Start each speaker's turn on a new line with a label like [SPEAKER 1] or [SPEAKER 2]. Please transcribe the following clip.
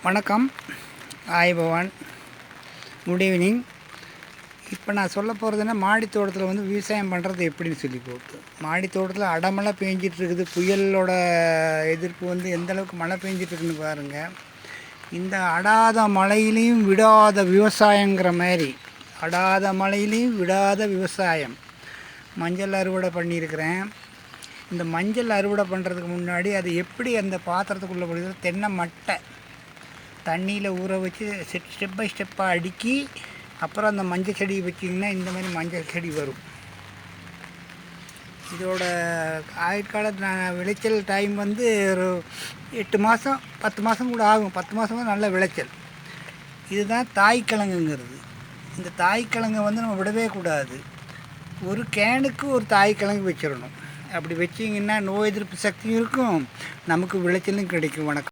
[SPEAKER 1] வணக்கம். ஆய்பவான். Good evening. இப்போ நான் சொல்ல போகிறதுன்னா மாடி தோட்டத்தில் விவசாயம் பண்ணுறது எப்படின்னு சொல்லி போட்டு. மாடி தோட்டத்தில் அடமழை பெஞ்சிட்ருக்குது. புயலோட எதிர்ப்பு எந்தளவுக்கு மழை பெஞ்சிட்ருக்குன்னு பாருங்கள். இந்த அடாத மழையிலையும் விடாத விவசாயங்கிற மாதிரி, அடாத மழையிலையும் விடாத விவசாயம். மஞ்சள் அறுவடை பண்ணியிருக்கிறேன். இந்த மஞ்சள் அறுவடை பண்ணுறதுக்கு முன்னாடி அது எப்படி அந்த பாத்திரத்துக்குள்ளே போடுறது, தென்னை மட்டை தண்ணியில் ஊற வச்சு ஸ்டெப் பை ஸ்டெப்பாக அடுக்கி அப்புறம் அந்த மஞ்சள் செடி வச்சிங்கன்னா இந்த மாதிரி மஞ்சள் செடி வரும். இதோட ஆயுட்காலத்து விளைச்சல் டைம் ஒரு 8 மாதம் 10 மாதம் கூட ஆகும். 10 மாதம் தான் நல்ல விளைச்சல். இதுதான் தாய்க்கிழங்குங்கிறது. இந்த தாய்க்கிழங்கை நம்ம விடவே கூடாது. ஒரு கேனுக்கு ஒரு தாய்க்கிழங்கு வச்சிடணும். அப்படி வச்சிங்கன்னா நோய் எதிர்ப்பு சக்தியும் இருக்கும், நமக்கு விளைச்சலும் கிடைக்கும். வணக்கம்.